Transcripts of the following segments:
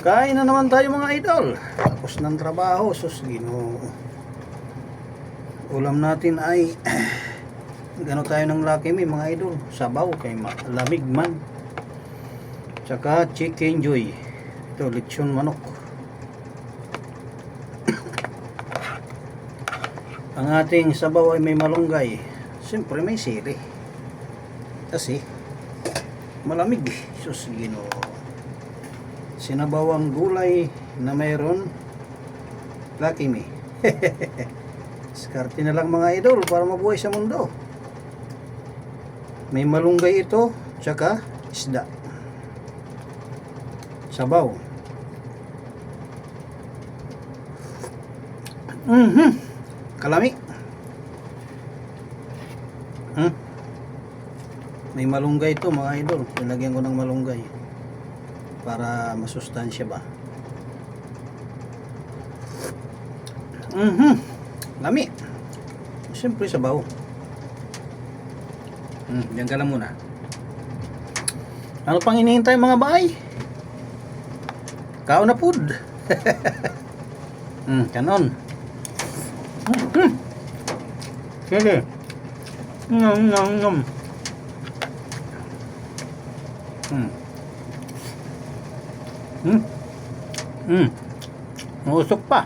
Kain na naman tayo mga idol. Tapos ng trabaho, sus Ginoo. Ulam natin ay gano tayo ng Lucky Me mga idol. Sabaw kay lamig man. Tsaka chicken joy. Ito lechon manok. Ang ating sabaw ay may malunggay. Siyempre may sili. Kasi malamig. Sus Ginoo. Sinabawang gulay na mayroon Lucky Me. Diskarte na lang mga idol para mabuhay sa mundo. May malunggay ito, tsaka isda. Sabaw. Kalami. May malunggay ito mga idol. Nilagyan ko ng malunggay para masustansya ba. Lami. Siyempre sabaw. Diyan ka lang muna. Ano pang hinihintay mga bahay? Kao na food. Kanon. Sige. Nom. Usok pa.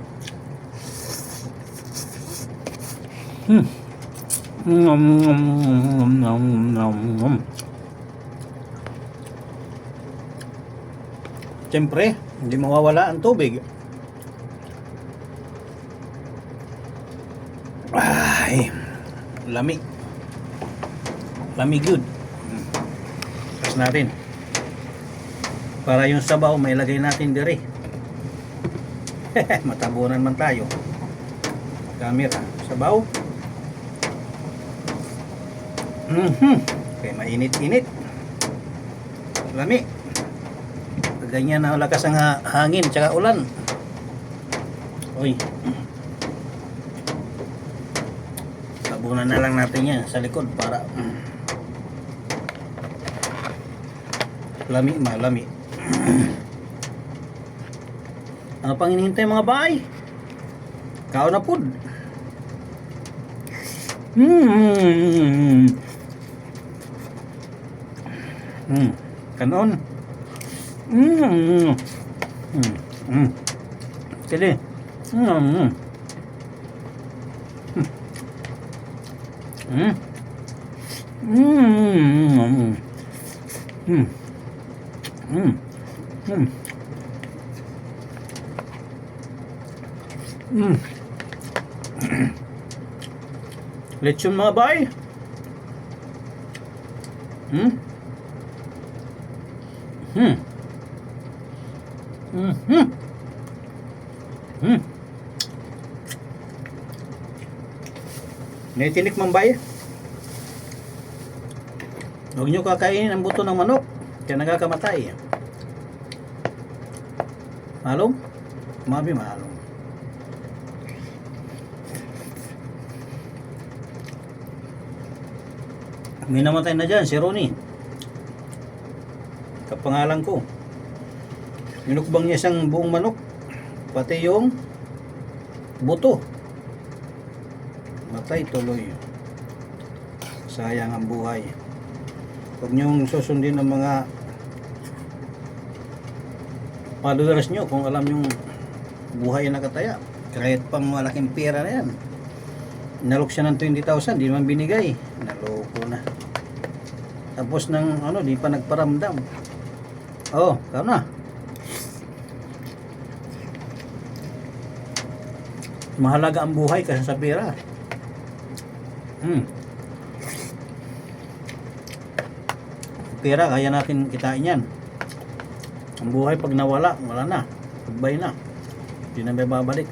Siyempre, hindi mawawala ang tubig. Ay, lamig. Lamig good. Tapos natin. Para yung sabaw may lagay natin dire. Matabunan man tayo. Camera, sabaw. Okay, mainit-init. Lami. Ganyan na lakas ang hangin tsaka ulan. Uy. Tabunan na lang natin yan sa likod para lami, malami. Ano pang hinihintay mga bahay? Kao na food. Kanon. Kali. Lechon mga bay. Nitinik man bay. Huwag nyo kakainin ang buto ng manok kaya nagkakamatay. Malong? Mabi malong. May namatay na dyan si Ronnie. Kapangalan ko. Minukbang niya isang buong manok pati yung buto. Matay tuloy. Sayang ang buhay. Huwag niyong susundin ang mga followers nyo kung alam yung buhay na kataya. Kahit pang malaking pera na yan. Nalok siya ng 20,000, di naman binigay. Naloko na. Tapos ng di pa nagparamdam. Oh, kao na. Mahalaga ang buhay kasi sa pera. Pera, kaya natin kitain yan. Ang buhay pag nawala, wala na. Goodbye na. Hindi na may babalik.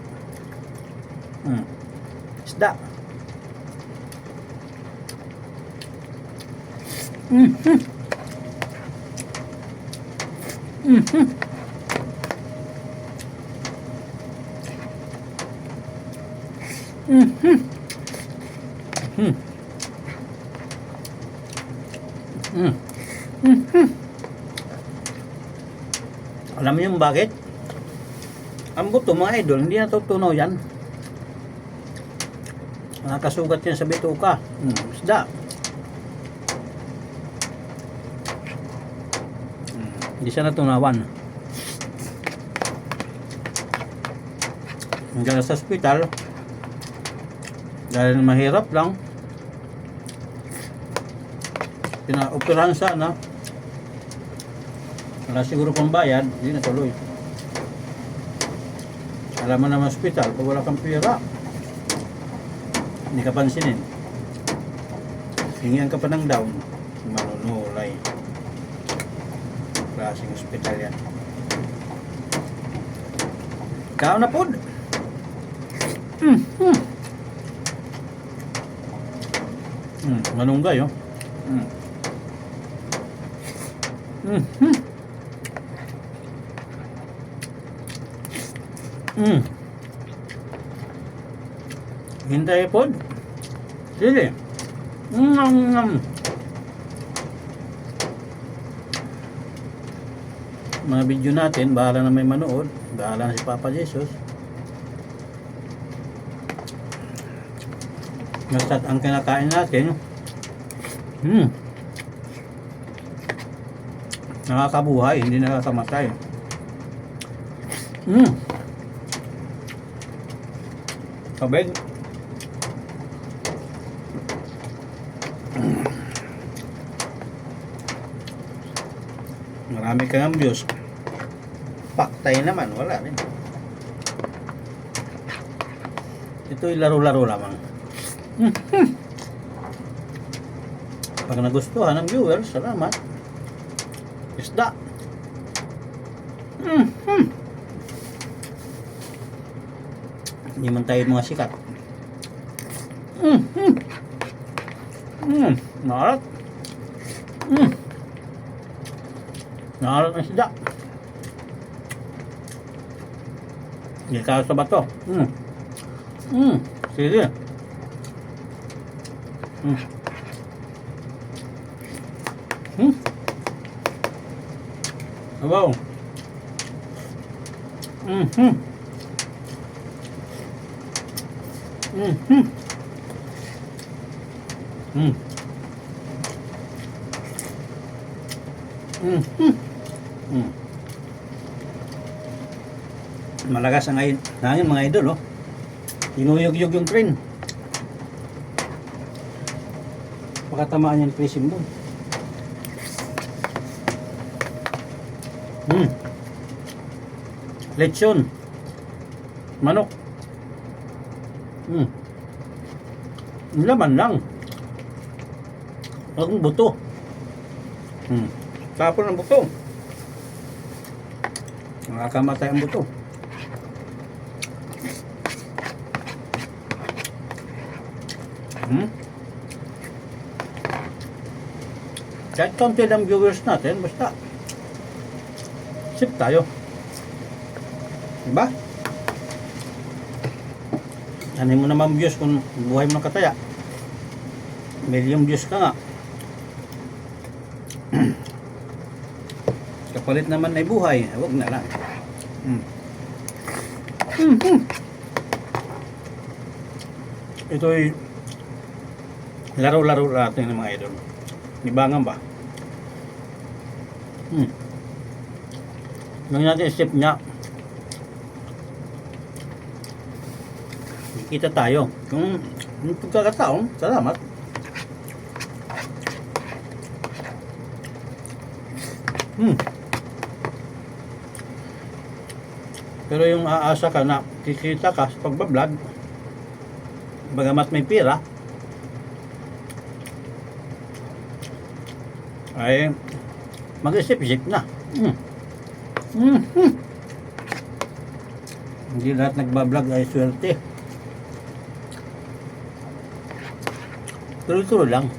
Isda. Alam niyo bakit? Ang buto mga idol, hindi natutunaw yan. Nakasugat yan sa bituka. Isda. Hindi siya natunawan. Hanggang sa ospital, dahil mahirap lang, pinaoperahan sana. Wala siguro pang bayad, hindi natuloy. Alam mo naman ospital, pag wala kang pera, hindi ka pansinin. Hingihan ka pa ng down, manunulay. Klaseng ospital yan. Kao na po. Manunggay, oh. Hintay po. Sili. Mga video natin, bahala na may manood. Bahala na si Papa Jesus. Basta't ang kinakain natin, nakakabuhay, hindi nakakamatay. Kabig. Marami kang views. Paktay naman, wala rin. Ito'y laro-laro lamang. Pag nagustuhan ng viewers, salamat. Isda. Hindi man tayo mga sikat. Narat. Narat ang isda. Hindi ka sa bato. Sige. Wow. Malakas ang hangin mga idol, oh. Tinuyog-yog yung train. Pakatamaan yung presim doon. Lechon. Manok. Laman lang. Ang buto. Tapon ang buto. Nakakamatay ang buto. Kahit konti lang viewers natin, basta sip tayo. Diba? Ano mo naman views kung buhay mo ng kataya? Million views ka nga. Kapalit naman ay buhay, huwag na lang. Ito'y laro-laro natin ng mga idol. Libangan ba? Nang natin isip niya, kita tayo. Kung pagkakataon, salamat. Pero yung aasa ka na kikita ka sa pagbablog, bagamat may pira, ay mag-isip-isip na. Hindi lahat nagbablog ay swerte. Turo-turo lang.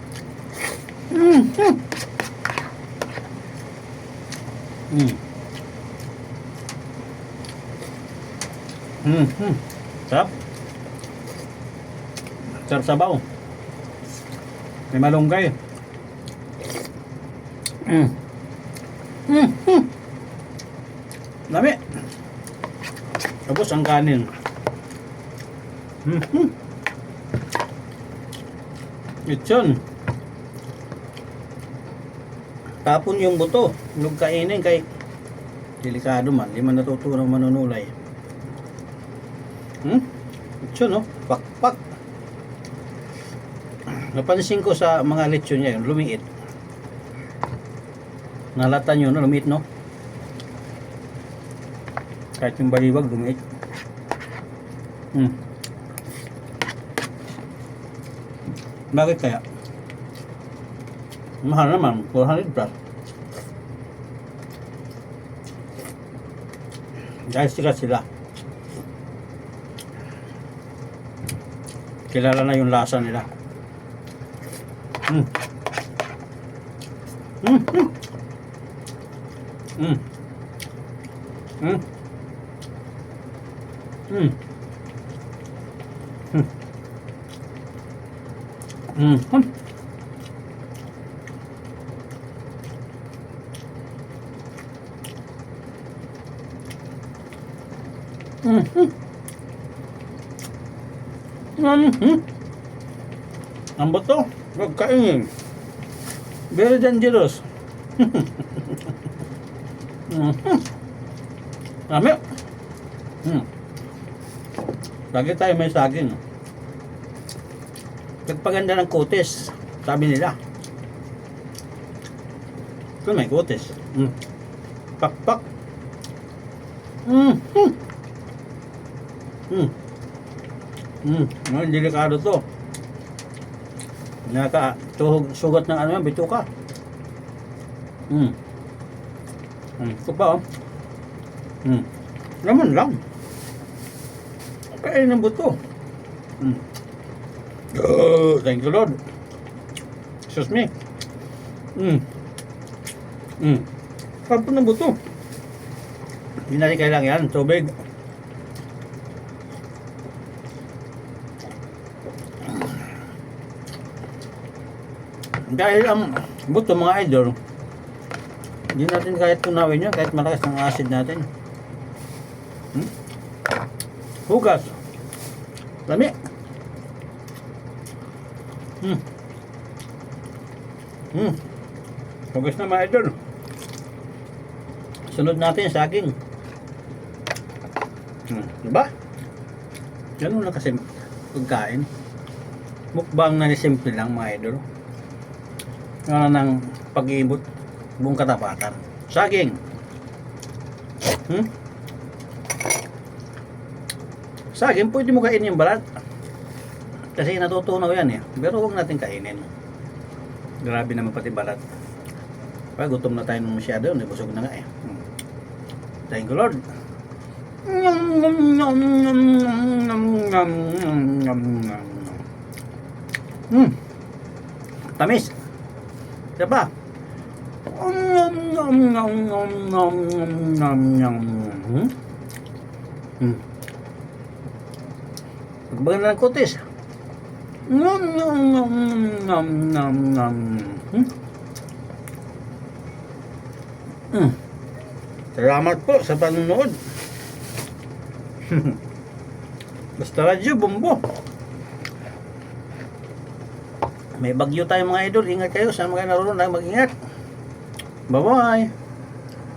Sarap. Sarap sabaw. May malunggay. Dami. Tapos ang kanin. Lechon. Tapon yung buto. Huwag kainin kay delikado man. Di man natutunang manunulay. Lechon, no? Pakpak. Napansin ko sa mga lechon niya yun, lumiit. Nalata nyo, no? Lumiit, no? Kahit yung baliwag, lumiit. Bakit kaya? Mahal naman, 400 plus. Dahil sikat sila. Kilala na yung lasa nila. Ang bato, huwag kainin. Very dangerous. Dami. Lagi tayo may saging. Pagpaganda ng kutis, sabi nila. Ito may kutis. Pakpak. Delikado to. Nakatuhog sugat ng ano yan, bituka. Ito pa, oh. Laman lang. Kain ng buto. Oh, thank you, Lord. Excuse me. Sarap ng buto. Hindi natin kailangan yan, tubig. Dahil ang buto, mga idol, hindi natin kahit tunawin yun, kahit malakas ng acid natin. Hugas. Lami. Hugas na, mga idol. Sunod natin saging. Diba? Ganun lang kasi pagkain. Mukbang na simple lang, mga idol. Ano ng pag-iibot buong katapatan. Saging. Saging, pwede mo kainin yung balat. Kasi natutunaw yan eh. Pero huwag natin kainin. Grabe naman pati balat. Pag gutom na tayo nung masyado, nabusog na nga eh. Thank you, Lord. Tamis. Diba? Pagbagan ng kutis. Salamat po sa panonood. Basta Radyo Bumbo. May bagyo tayo, mga idol. Ingat kayo. Saan mga naroon lang mag-ingat. Bye-bye.